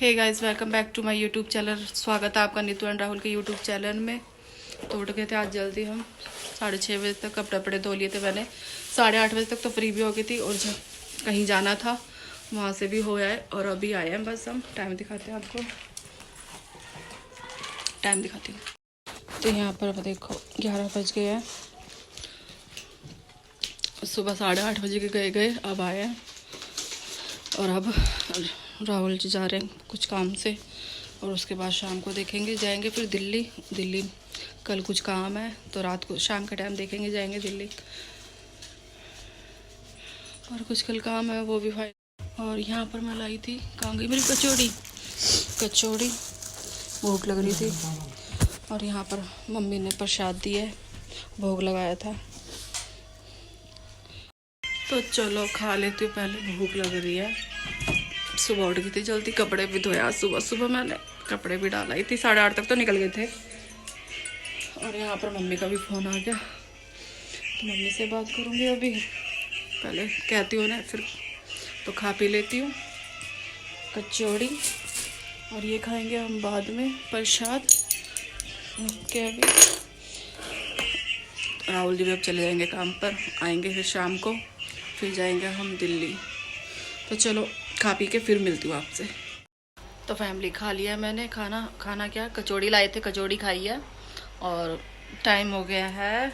Hey guys, welcome back to my YouTube channel. स्वागत है आपका नीतू एंड राहुल के यूट्यूब चैनल में। तो उठ गए थे आज जल्दी हम 6:30 बजे तक। कपड़े वपड़े धो लिए थे मैंने। 8:30 बजे तक तो फ्री भी हो गई थी और जब कहीं जाना था वहाँ से भी हो आए और अभी आए हैं। बस हम टाइम दिखाते हैं आपको, टाइम दिखाती हूँ। तो यहाँ पर देखो 11 बज गए हैं। सुबह 8:30 बजे के गए, अब आए हैं और अब राहुल जी जा रहे हैं कुछ काम से और उसके बाद शाम को देखेंगे जाएंगे फिर दिल्ली। कल कुछ काम है तो रात को शाम के टाइम देखेंगे जाएंगे दिल्ली। और कुछ कल काम है वो भी भाई। और यहाँ पर मैं लाई थी, कहाँ गई मेरी कचौड़ी, भूख लग रही थी। और यहाँ पर मम्मी ने प्रसाद दिया है, भोग लगाया था। तो चलो खा लेती हूँ, पहले भूख लग रही है। सुबह उठ गई थी जल्दी, कपड़े भी धोया। सुबह मैंने कपड़े भी डाला ही थी, 8:30 तक तो निकल गए थे। और यहाँ पर मम्मी का भी फ़ोन आ गया तो मम्मी से बात करूँगी अभी। पहले कहती हूँ ना, फिर तो खा पी लेती हूँ कचौड़ी। और ये खाएंगे हम बाद में प्रसाद। ओके, अभी राहुल जी भी अब चले जाएंगे काम पर, आएंगे फिर शाम को, फिर जाएंगे हम दिल्ली। तो चलो खा पी के फिर मिलती हूँ आपसे। तो फैमिली खा लिया मैंने खाना क्या, कचौड़ी लाए थे, कचौड़ी खाई है। और टाइम हो गया है,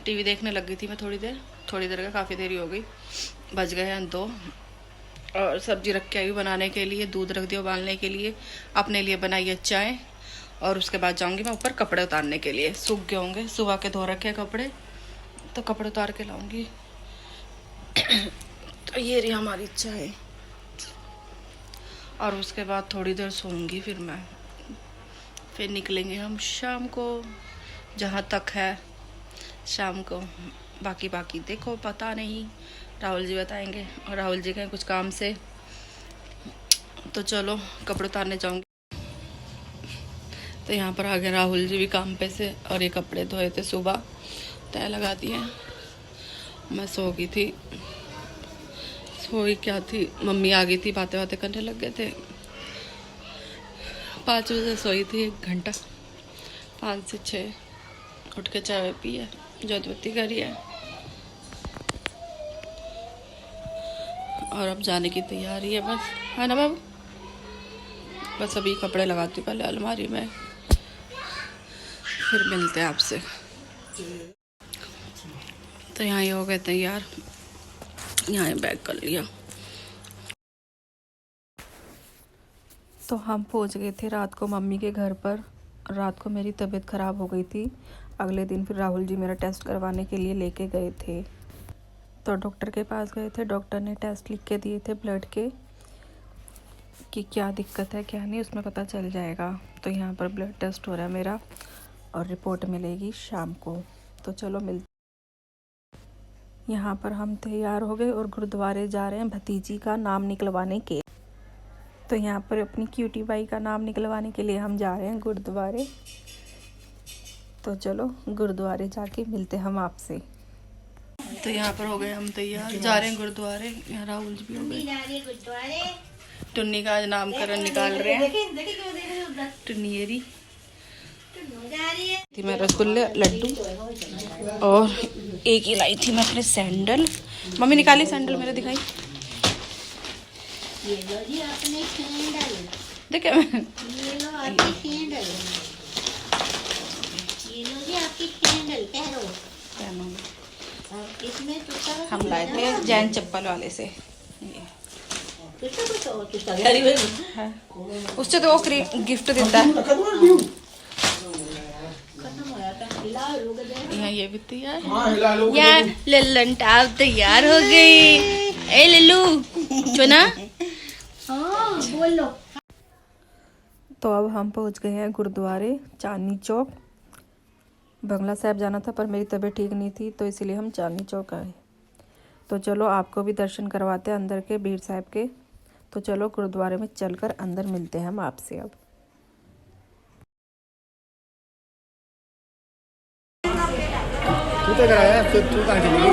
टीवी देखने लग गई थी मैं थोड़ी देर का, काफ़ी देरी हो गई, बज गए हैं 2। और सब्जी रख के आई बनाने के लिए, दूध रख दिया उबालने के लिए, अपने लिए बनाई है चाय। और उसके बाद जाऊँगी मैं ऊपर कपड़े उतारने के लिए, सूख गए होंगे, सुबह के धो रखे कपड़े, तो कपड़े उतार के लाऊंगी। तो ये रही हमारी चाय। और उसके बाद थोड़ी देर सोऊंगी, फिर निकलेंगे हम शाम को, जहाँ तक है शाम को। बाकी देखो पता नहीं, राहुल जी बताएंगे। और राहुल जी गए कुछ काम से, तो चलो कपड़े उतारने जाऊंगी। तो यहाँ पर आ गए राहुल जी भी काम पे से, और ये कपड़े धोए थे सुबह, तय लगा दिए। मैं सो गई थी, सोई क्या थी, मम्मी आ गई थी, बातें करने लग गए थे। 5 बजे सोई थी, 1 घंटा, 5 से 6 उठ के चाय पी है, जोत बत्ती करी है। और अब जाने की तैयारी है बस, है ना बाबू। बस अभी कपड़े लगाती हूँ पहले अलमारी में, फिर मिलते हैं आपसे। तो यहाँ ही हो गए तैयार, यहाँ बैग कर लिया। तो हम पहुँच गए थे रात को मम्मी के घर पर। रात को मेरी तबीयत ख़राब हो गई थी। अगले दिन फिर राहुल जी मेरा टेस्ट करवाने के लिए लेके गए थे। तो डॉक्टर के पास गए थे, डॉक्टर ने टेस्ट लिख के दिए थे ब्लड के, कि क्या दिक्कत है क्या नहीं, उसमें पता चल जाएगा। तो यहाँ पर ब्लड टेस्ट हो रहा है मेरा और रिपोर्ट मिलेगी शाम को। तो चलो मिलते। यहाँ पर हम तैयार हो गए और गुरुद्वारे जा रहे हैं भतीजी का नाम निकलवाने के। तो यहाँ पर अपनी क्यूटी बाई का नाम निकलवाने के लिए हम जा रहे हैं गुरुद्वारे। तो चलो गुरुद्वारे जाके मिलते हम आपसे। तो यहाँ पर हो गए हम तैयार, जा रहे हैं गुरुद्वारे। यहाँ राहुल जी भी हो गए। टुन्नी का आज नामकरण निकाल रहे हैं। टुन्नीरी थी मैं रसगुल्ले लड्डू, और एक ही लाई थी मैं अपने सैंडल। मम्मी निकाली सैंडल मेरे, दिखाई ये लो जी अपने सैंडल, देखे ये लो आपकी सैंडल, ये लो जी आपकी सैंडल पहनो। इसमें तो हम लाए थे जैन चप्पल वाले से। हाँ। उससे तो वो गिफ्ट देता है। यहाँ ये भी तैयार, यहाँ लल्लन टाप तैयार हो गई। ए लल्लू चुना। बोलो। तो अब हम पहुंच गए हैं गुरुद्वारे चांदनी चौक। बंगला साहब जाना था पर मेरी तबीयत ठीक नहीं थी, तो इसीलिए हम चांदनी चौक आए। तो चलो आपको भी दर्शन करवाते हैं अंदर के, बीर साहब के। तो चलो गुरुद्वारे में चलकर अंदर मिलते हैं हम आपसे अब। तू कराया तो तू कहाँ चली गई?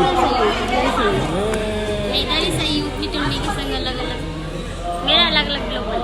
इधर ही सही, ऊपरी टुन्नी के संग अलग अलग, मेरा अलग अलग ब्लॉग।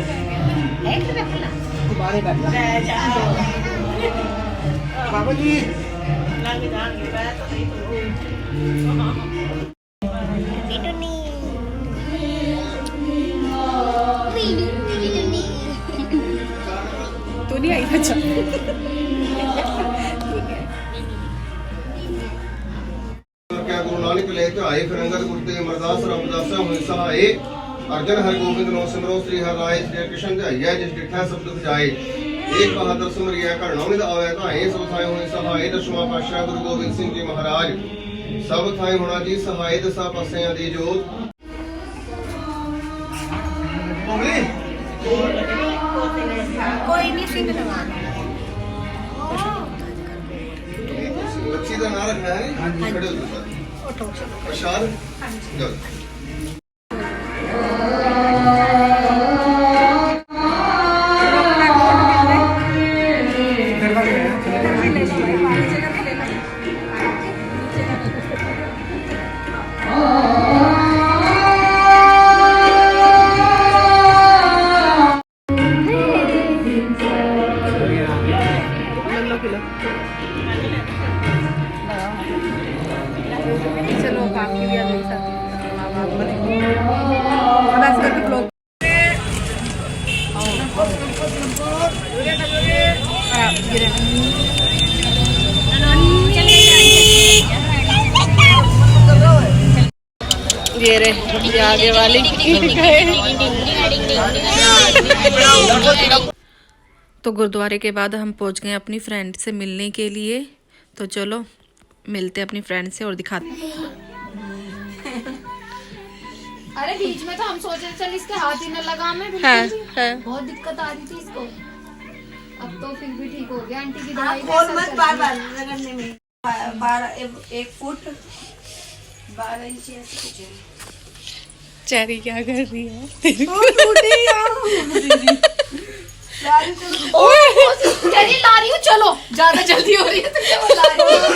1 रुपया खुला तुम्हारे बाबा जी तू नहीं आई? अच्छा क्या गुरु नानक ले के आए फिर अंगद गुरु तेग अमरदास रामदास हुए सहाय अर्जन हर गोविंद नो सिमरो श्री हर राय श्री कृष्ण ध्याय जिस डिठा सब दुख जाए एक बहादुर सिमरिया कर नौनिद आवे ताए सब थाए हुए सहाय दशवा पातशाह गुरु गोविंद सिंह जी महाराज सब थाए होना जी सहाय दसा पासे आदि जोत कोई नहीं सिंह लगा बच्ची का नाम रखना है हां जी खड़े हो सर उठो प्रसाद जाओ चलो आपकी भी अलग साथ अब ऐसे करके ब्लॉग ये रे ये आगे वाली तो गुरुद्वारे के बाद हम पहुंच गए अपनी फ्रेंड से मिलने के लिए। तो चलो मिलते अपनी फ्रेंड से और दिखाते। अरे बीच में तो हम सोचे चल इसके हाथ ही न लगा मैं है बहुत दिक्कत आ रही थी इसको। अब तो फिर भी ठीक हो गया। आंटी की दवाई खोल मत बार बार रगड़ने में 1 फुट 12 इंच ऐसे कुछ है। चेरी क्या कर रही है? चलिए ला रही हूँ, चलो ज्यादा जल्दी हो रही है तो क्या ला रही हूँ।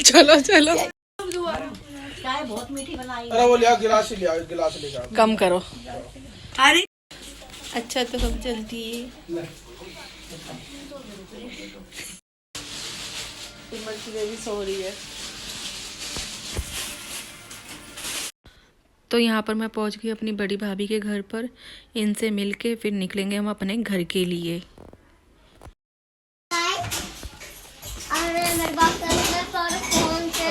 चलो चलो चाय बहुत मीठी बनाई अरे वो लिया गिलास ही लिया गिलास लेकर कम करो। अरे अच्छा तो हम जल्दी भी सो रही है। तो यहाँ पर मैं पहुँच गई अपनी बड़ी भाभी के घर पर। इनसे मिलके फिर निकलेंगे हम अपने घर के लिए।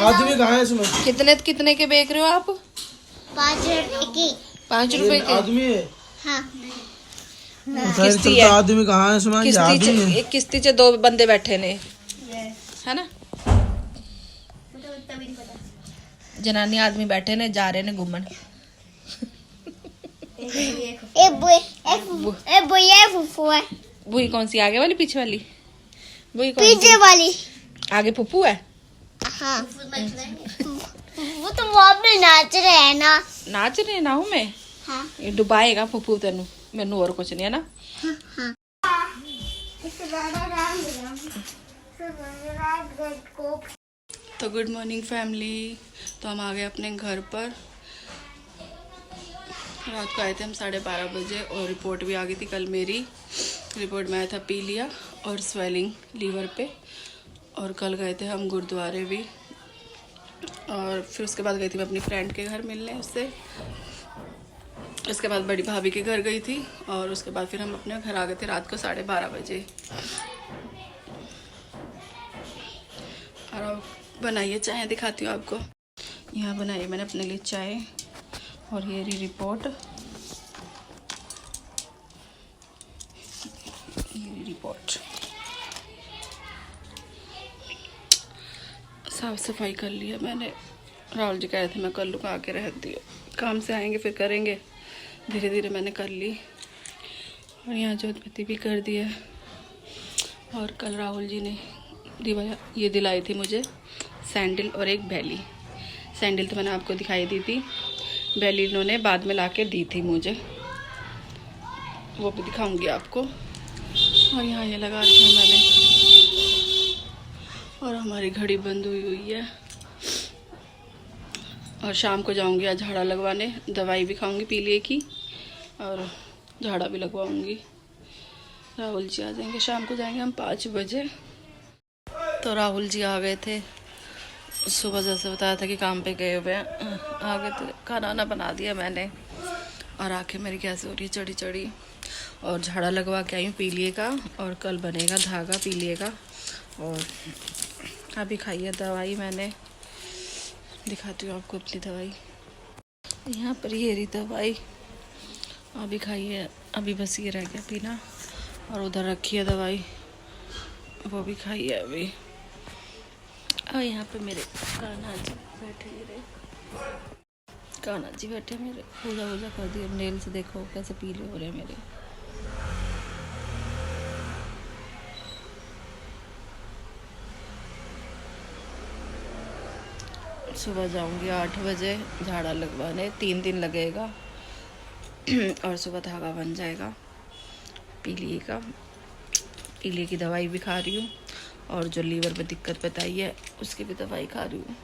आदमी कहाँ है इसमें? कितने कितने के बेच रहे हो आप? 5 रुपए की 5 रुपए के। आदमी है हाँ किस्ती है। आदमी कहाँ है इसमें? किस्ती च 2 बंदे बैठे ने है ना। जनानी आदमी बैठे ने जा रहे ने घूमन। फुफू है बुई कौन सी? आगे वाली पीछे वाली? बुई कौन पीछे वाली। आगे फुप्पू है। हाँ वो तो वहाँ पे नाच रहे हैं ना। नाच रहे ना हूँ मैं। हाँ ये डुबाएगा फुप्पू तेनू, मैनू और कुछ नहीं है ना। तो गुड मॉर्निंग फैमिली। तो हम आ गए अपने घर पर। रात को आए थे हम 12:30 बजे और रिपोर्ट भी आ गई थी कल मेरी। रिपोर्ट में आया था पीलिया और स्वेलिंग लीवर पे। और कल गए थे हम गुरुद्वारे भी। और फिर उसके बाद गई थी मैं अपनी फ्रेंड के घर मिलने उससे। उसके बाद बड़ी भाभी के घर गई थी और उसके बाद फिर हम अपने घर आ गए थे रात को 12:30 बजे। और अब बनाइए चाय, दिखाती हूँ आपको। यहाँ बनाई मैंने अपने लिए चाय और ये रही रिपोर्ट। साफ सफाई कर लिया मैंने। राहुल जी कह रहे थे मैं कर लूँगा, आके रहती हूँ, काम से आएंगे फिर करेंगे। धीरे धीरे मैंने कर ली। और यहाँ जोतबत्ती भी कर दिया। और कल राहुल जी ने ये दिलाई थी मुझे सैंडल और एक बैली। सैंडल तो मैंने आपको दिखाई दी थी, बैली इन्होंने बाद में लाके दी थी मुझे, वो भी दिखाऊंगी आपको। और यहाँ ये लगा रखा मैंने। और हमारी घड़ी बंद हुई है। और शाम को जाऊंगी आज झाड़ा लगवाने, दवाई भी खाऊंगी पीलिए की। और झाड़ा भी लगवाऊंगी। राहुल जी आ जाएंगे, शाम को जाएंगे हम 5 बजे। तो राहुल जी आ गए थे, सुबह जैसे बताया था कि काम पे गए हुए हैं, आ गए थे। खाना वाना बना दिया मैंने और आंखें मेरी कैसे हो रही है चढ़ी चढ़ी। और झाड़ा लगवा के आई हूँ पीलिए का, और कल बनेगा धागा पीलिए का। और अभी खाई है दवाई मैंने, दिखाती हूँ आपको अपनी दवाई। यहाँ पर ये रही दवाई, अभी खाई है, अभी बस ये रह गया पीना। और उधर रखी है दवाई, वो भी खाई है अभी। और यहाँ पे मेरे कान्हा जी बैठे रहे, कान्हा जी बैठे मेरे, पूजा वूजा कर दी। नेल्स देखो कैसे पीले हो रहे हैं मेरे। सुबह जाऊंगी 8 बजे झाड़ा लगवाने, 3 दिन लगेगा और सुबह धागा बन जाएगा पीलिए का। पीलिए की दवाई भी खा रही हूँ, और जो लीवर में दिक्कत बताई है उसकी भी दवाई खा रही हूँ।